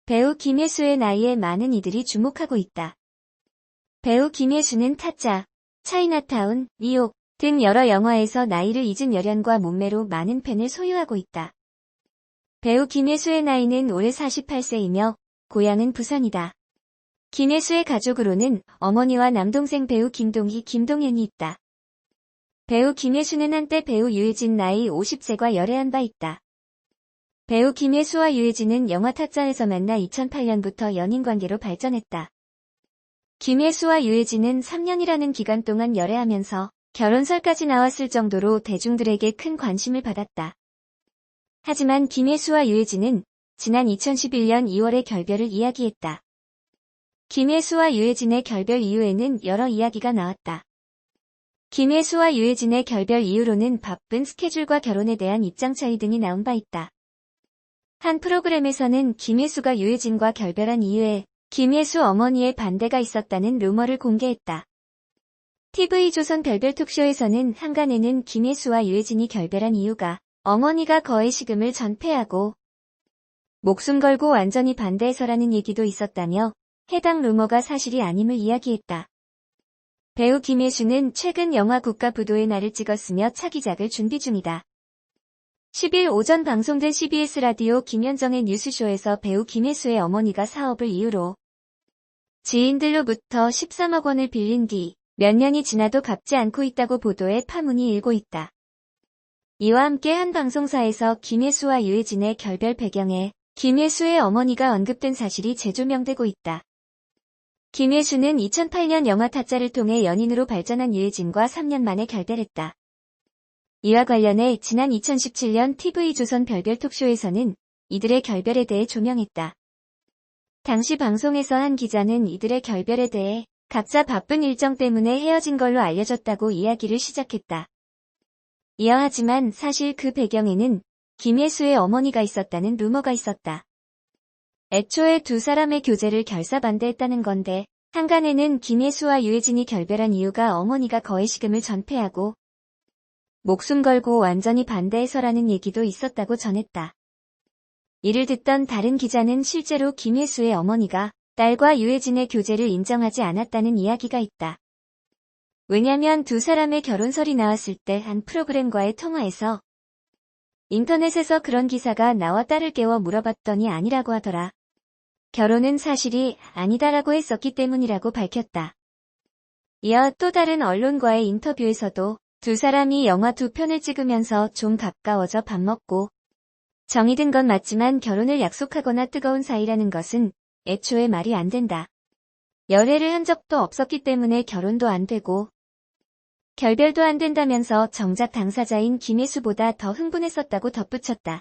배우 김혜수의 나이에 많은 이들이 주목하고 있다. 배우 김혜수는 타짜, 차이나타운, 미혹 등 여러 영화에서 나이를 잊은 열연과 몸매로 많은 팬을 소유하고 있다. 배우 김혜수의 나이는 올해 48세이며 고향은 부산이다. 김혜수의 가족으로는 어머니와 남동생 배우 김동희, 김동현이 있다. 배우 김혜수는 한때 배우 유해진 나이 50세과 열애한 바 있다. 배우 김혜수와 유해진은 영화 타짜에서 만나 2008년부터 연인관계로 발전했다. 김혜수와 유해진은 3년이라는 기간 동안 열애하면서 결혼설까지 나왔을 정도로 대중들에게 큰 관심을 받았다. 하지만 김혜수와 유해진은 지난 2011년 2월에 결별을 이야기했다. 김혜수와 유해진의 결별 이후에는 여러 이야기가 나왔다. 김혜수와 유해진의 결별 이후로는 바쁜 스케줄과 결혼에 대한 입장 차이 등이 나온 바 있다. 한 프로그램에서는 김혜수가 유해진과 결별한 이후에 김혜수 어머니의 반대가 있었다는 루머를 공개했다. TV조선 별별 톡쇼에서는 한간에는 김혜수와 유해진이 결별한 이유가 어머니가 거액시금을 전폐하고 목숨 걸고 완전히 반대해서라는 얘기도 있었다며 해당 루머가 사실이 아님을 이야기했다. 배우 김혜수는 최근 영화 국가부도의 날을 찍었으며 차기작을 준비 중이다. 10일 오전 방송된 CBS 라디오 김현정의 뉴스쇼에서 배우 김혜수의 어머니가 사업을 이유로 지인들로부터 13억 원을 빌린 뒤 몇 년이 지나도 갚지 않고 있다고 보도해 파문이 일고 있다. 이와 함께 한 방송사에서 김혜수와 유해진의 결별 배경에 김혜수의 어머니가 언급된 사실이 재조명되고 있다. 김혜수는 2008년 영화 타짜를 통해 연인으로 발전한 유해진과 3년 만에 결별했다. 이와 관련해 지난 2017년 TV조선 별별 톡쇼에서는 이들의 결별에 대해 조명했다. 당시 방송에서 한 기자는 이들의 결별에 대해 각자 바쁜 일정 때문에 헤어진 걸로 알려졌다고 이야기를 시작했다. 이어 하지만 사실 그 배경에는 김혜수의 어머니가 있었다는 루머가 있었다. 애초에 두 사람의 교제를 결사반대했다는 건데 한간에는 김혜수와 유해진이 결별한 이유가 어머니가 거액시금을 전폐하고 목숨 걸고 완전히 반대해서라는 얘기도 있었다고 전했다. 이를 듣던 다른 기자는 실제로 김혜수의 어머니가 딸과 유해진의 교제를 인정하지 않았다는 이야기가 있다. 왜냐면 두 사람의 결혼설이 나왔을 때 한 프로그램과의 통화에서 인터넷에서 그런 기사가 나와 딸을 깨워 물어봤더니 아니라고 하더라. 결혼은 사실이 아니다라고 했었기 때문이라고 밝혔다. 이어 또 다른 언론과의 인터뷰에서도 두 사람이 영화 2편을 찍으면서 좀 가까워져 밥 먹고 정이 든 건 맞지만 결혼을 약속하거나 뜨거운 사이라는 것은 애초에 말이 안 된다. 열애를 한 적도 없었기 때문에 결혼도 안 되고 결별도 안 된다면서 정작 당사자인 김혜수보다 더 흥분했었다고 덧붙였다.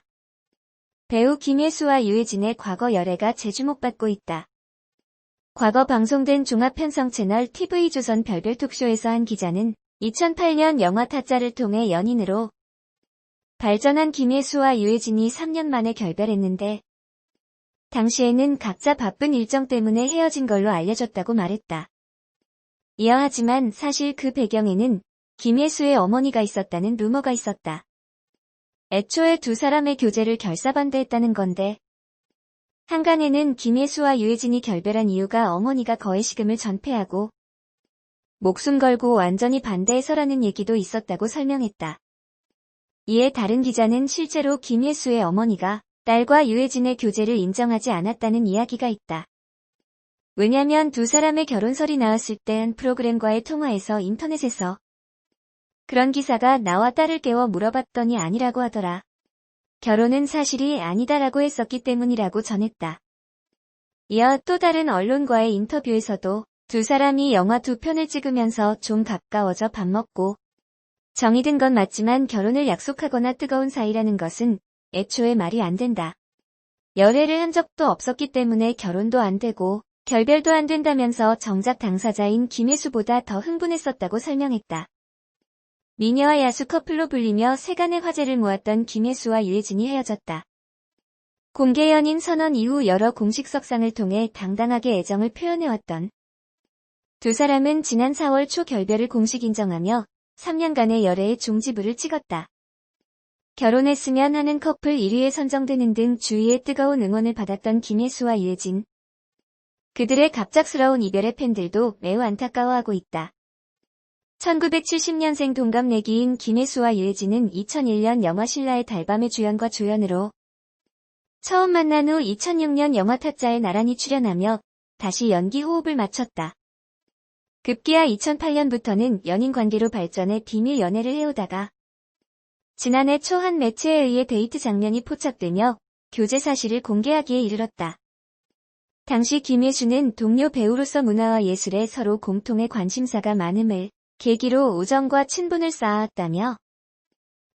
배우 김혜수와 유해진의 과거 열애가 재주목받고 있다. 과거 방송된 종합편성 채널 TV조선 별별 톡쇼에서 한 기자는 2008년 영화 타짜를 통해 연인으로 발전한 김혜수와 유해진이 3년 만에 결별했는데 당시에는 각자 바쁜 일정 때문에 헤어진 걸로 알려졌다고 말했다. 이어 하지만 사실 그 배경에는 김혜수의 어머니가 있었다는 루머가 있었다. 애초에 두 사람의 교제를 결사반대했다는 건데 한간에는 김혜수와 유해진이 결별한 이유가 어머니가 거액시금을 전폐하고 목숨 걸고 완전히 반대해서라는 얘기도 있었다고 설명했다. 이에 다른 기자는 실제로 김혜수의 어머니가 딸과 유해진의 교제를 인정하지 않았다는 이야기가 있다. 왜냐면 두 사람의 결혼설이 나왔을 때 한 프로그램과의 통화에서 인터넷에서 그런 기사가 나와 딸을 깨워 물어봤더니 아니라고 하더라. 결혼은 사실이 아니다라고 했었기 때문이라고 전했다. 이어 또 다른 언론과의 인터뷰에서도 두 사람이 영화 2편을 찍으면서 좀 가까워져 밥 먹고 정이 든 건 맞지만 결혼을 약속하거나 뜨거운 사이라는 것은 애초에 말이 안 된다. 열애를 한 적도 없었기 때문에 결혼도 안 되고 결별도 안 된다면서 정작 당사자인 김혜수보다 더 흥분했었다고 설명했다. 미녀와 야수 커플로 불리며 세간의 화제를 모았던 김혜수와 유해진이 헤어졌다. 공개 연인 선언 이후 여러 공식 석상을 통해 당당하게 애정을 표현해왔던 두 사람은 지난 4월 초 결별을 공식 인정하며 3년간의 열애의 종지부를 찍었다. 결혼했으면 하는 커플 1위에 선정되는 등 주위의 뜨거운 응원을 받았던 김혜수와 유해진. 그들의 갑작스러운 이별의 팬들도 매우 안타까워하고 있다. 1970년생 동갑내기인 김혜수와 유해진은 2001년 영화 신라의 달밤의 주연과 조연으로 처음 만난 후 2006년 영화 타짜에 나란히 출연하며 다시 연기 호흡을 맞췄다. 급기야 2008년부터는 연인 관계로 발전해 비밀 연애를 해오다가 지난해 초 한 매체에 의해 데이트 장면이 포착되며 교제 사실을 공개하기에 이르렀다. 당시 김혜수는 동료 배우로서 문화와 예술에 서로 공통의 관심사가 많음을 계기로 우정과 친분을 쌓아왔다며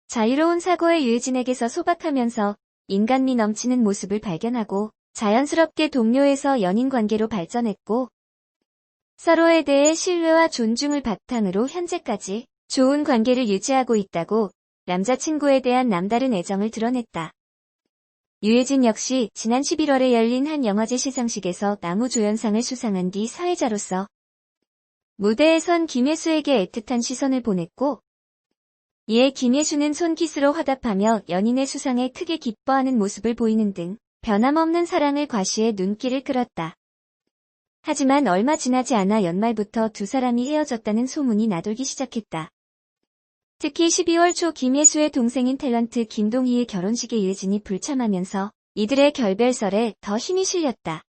자유로운 사고의 유해진에게서 소박하면서 인간미 넘치는 모습을 발견하고 자연스럽게 동료에서 연인 관계로 발전했고 서로에 대해 신뢰와 존중을 바탕으로 현재까지 좋은 관계를 유지하고 있다고 남자친구에 대한 남다른 애정을 드러냈다. 유해진 역시 지난 11월에 열린 한 영화제 시상식에서 나무조연상을 수상한 뒤 사회자로서 무대에 선 김혜수에게 애틋한 시선을 보냈고 이에 김혜수는 손키스로 화답하며 연인의 수상에 크게 기뻐하는 모습을 보이는 등 변함없는 사랑을 과시해 눈길을 끌었다. 하지만 얼마 지나지 않아 연말부터 두 사람이 헤어졌다는 소문이 나돌기 시작했다. 특히 12월 초 김혜수의 동생인 탤런트 김동희의 결혼식에 유해진이 불참하면서 이들의 결별설에 더 힘이 실렸다.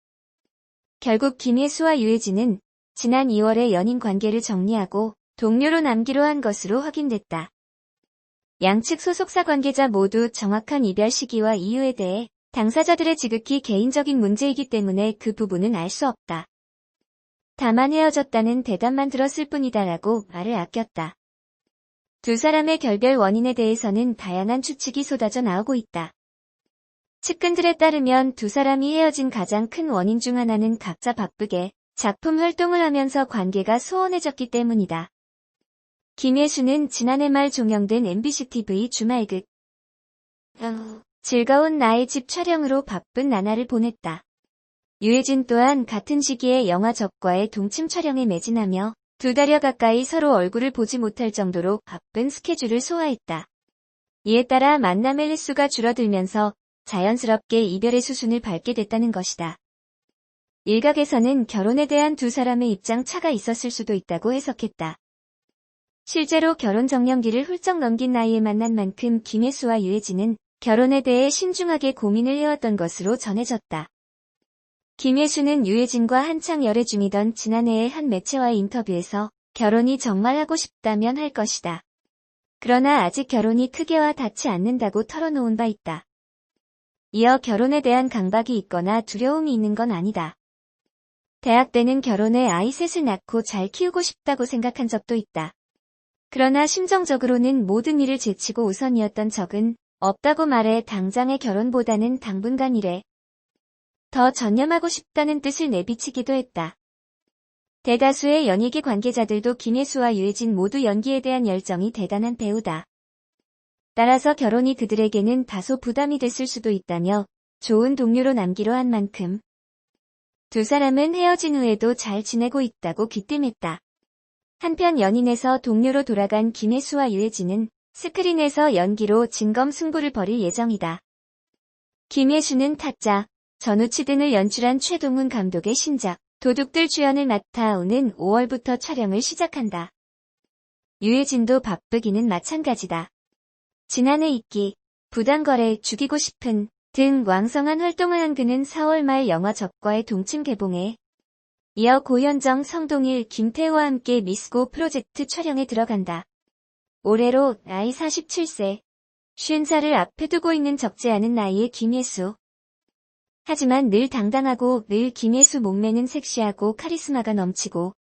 결국 김혜수와 유해진은 지난 2월에 연인 관계를 정리하고 동료로 남기로 한 것으로 확인됐다. 양측 소속사 관계자 모두 정확한 이별 시기와 이유에 대해 당사자들의 지극히 개인적인 문제이기 때문에 그 부분은 알 수 없다. 다만 헤어졌다는 대답만 들었을 뿐이다라고 말을 아꼈다. 두 사람의 결별 원인에 대해서는 다양한 추측이 쏟아져 나오고 있다. 측근들에 따르면 두 사람이 헤어진 가장 큰 원인 중 하나는 각자 바쁘게 작품 활동을 하면서 관계가 소원해졌기 때문이다. 김혜수는 지난해 말 종영된 MBC TV 주말극 즐거운 나의 집 촬영으로 바쁜 나날을 보냈다. 유해진 또한 같은 시기에 영화 적과의 동침 촬영에 매진하며 두 달여 가까이 서로 얼굴을 보지 못할 정도로 바쁜 스케줄을 소화했다. 이에 따라 만남의 횟수가 줄어들면서 자연스럽게 이별의 수순을 밟게 됐다는 것이다. 일각에서는 결혼에 대한 두 사람의 입장 차가 있었을 수도 있다고 해석했다. 실제로 결혼 정년기를 훌쩍 넘긴 나이에 만난 만큼 김혜수와 유해진은 결혼에 대해 신중하게 고민을 해왔던 것으로 전해졌다. 김혜수는 유해진과 한창 열애 중이던 지난해의 한 매체와의 인터뷰에서 결혼이 정말 하고 싶다면 할 것이다. 그러나 아직 결혼이 크게와 닿지 않는다고 털어놓은 바 있다. 이어 결혼에 대한 강박이 있거나 두려움이 있는 건 아니다. 대학 때는 결혼해 아이 셋을 낳고 잘 키우고 싶다고 생각한 적도 있다. 그러나 심정적으로는 모든 일을 제치고 우선이었던 적은 없다고 말해 당장의 결혼보다는 당분간 일에 더 전념하고 싶다는 뜻을 내비치기도 했다. 대다수의 연예계 관계자들도 김혜수와 유해진 모두 연기에 대한 열정이 대단한 배우다. 따라서 결혼이 그들에게는 다소 부담이 됐을 수도 있다며 좋은 동료로 남기로 한 만큼 두 사람은 헤어진 후에도 잘 지내고 있다고 귀띔했다. 한편 연인에서 동료로 돌아간 김혜수와 유해진은 스크린에서 연기로 진검승부를 벌일 예정이다. 김혜수는 타짜, 전우치 등을 연출한 최동훈 감독의 신작 도둑들 주연을 맡아 오는 5월부터 촬영을 시작한다. 유해진도 바쁘기는 마찬가지다. 지난해 이끼, 부당거래, 죽이고 싶은 등 왕성한 활동을 한 그는 4월 말 영화 적과의 동침 개봉에 이어 고현정, 성동일, 김태호와 함께 미스고 프로젝트 촬영에 들어간다. 올해로 나이 47세, 50살을 앞에 두고 있는 적지 않은 나이의 김혜수. 하지만 늘 당당하고 늘 김혜수 몸매는 섹시하고 카리스마가 넘치고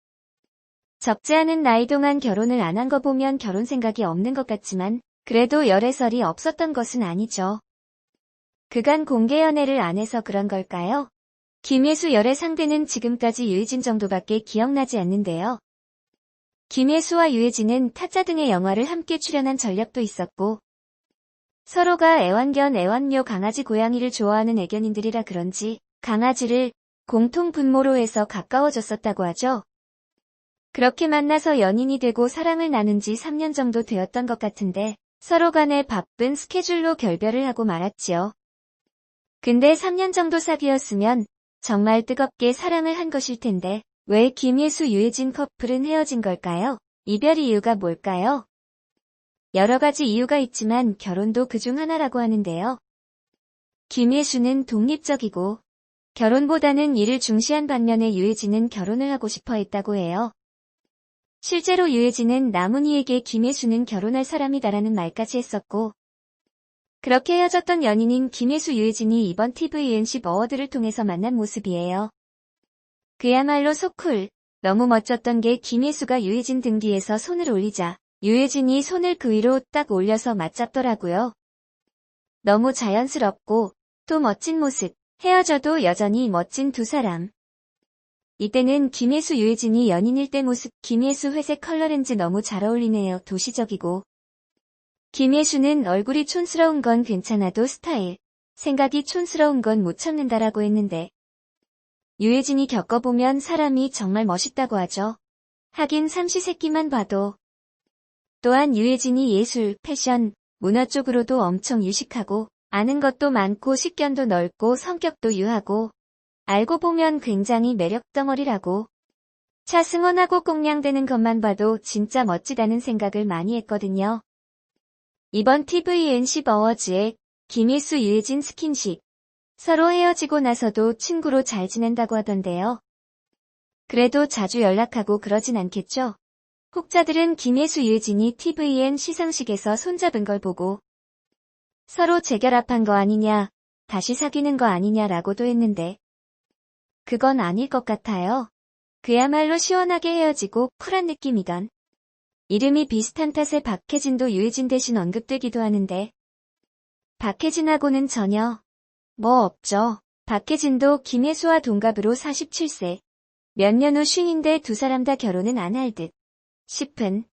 적지 않은 나이 동안 결혼을 안 한 거 보면 결혼 생각이 없는 것 같지만 그래도 열애설이 없었던 것은 아니죠. 그간 공개 연애를 안 해서 그런 걸까요? 김혜수 열애 상대는 지금까지 유해진 정도밖에 기억나지 않는데요. 김혜수와 유해진은 타짜 등의 영화를 함께 출연한 전력도 있었고 서로가 애완견 애완묘 강아지 고양이를 좋아하는 애견인들이라 그런지 강아지를 공통 분모로 해서 가까워졌었다고 하죠. 그렇게 만나서 연인이 되고 사랑을 나눈 지 3년 정도 되었던 것 같은데 서로 간의 바쁜 스케줄로 결별을 하고 말았지요. 근데 3년 정도 사귀었으면 정말 뜨겁게 사랑을 한 것일 텐데 왜 김예수 유해진 커플은 헤어진 걸까요? 이별 이유가 뭘까요? 여러 가지 이유가 있지만 결혼도 그중 하나라고 하는데요. 김예수는 독립적이고 결혼보다는 일을 중시한 반면에 유해진은 결혼을 하고 싶어 했다고 해요. 실제로 유해진은 남은희에게 김예수는 결혼할 사람이다라는 말까지 했었고, 그렇게 헤어졌던 연인인 김예수 유해진이 이번 TVN10 어워드를 통해서 만난 모습이에요. 그야말로 소쿨, 너무 멋졌던 게 김예수가 유해진 등 뒤에서 손을 올리자 유해진이 손을 그 위로 딱 올려서 맞잡더라고요. 너무 자연스럽고 또 멋진 모습, 헤어져도 여전히 멋진 두 사람. 이때는 김예수 유해진이 연인일 때 모습 김예수 회색 컬러 렌즈 너무 잘 어울리네요. 도시적이고. 김예수는 얼굴이 촌스러운 건 괜찮아도 스타일, 생각이 촌스러운 건 못 참는다라고 했는데 유해진이 겪어보면 사람이 정말 멋있다고 하죠. 하긴 삼시세끼만 봐도. 또한 유해진이 예술, 패션, 문화 쪽으로도 엄청 유식하고 아는 것도 많고 식견도 넓고 성격도 유하고 알고 보면 굉장히 매력 덩어리라고. 차승원하고 꽁냥대는 것만 봐도 진짜 멋지다는 생각을 많이 했거든요. 이번 TVN10 어워즈에 김예수 유해진 스킨십. 서로 헤어지고 나서도 친구로 잘 지낸다고 하던데요. 그래도 자주 연락하고 그러진 않겠죠? 혹자들은 김예수 유해진이 TVN 시상식에서 손잡은 걸 보고 서로 재결합한 거 아니냐, 다시 사귀는 거 아니냐라고도 했는데 그건 아닐 것 같아요. 그야말로 시원하게 헤어지고 쿨한 느낌이던. 이름이 비슷한 탓에 박해진도 유해진 대신 언급되기도 하는데 박해진하고는 전혀 뭐 없죠. 박해진도 김예수와 동갑으로 47세. 몇 년 후 쉰인데 두 사람 다 결혼은 안 할 듯 싶은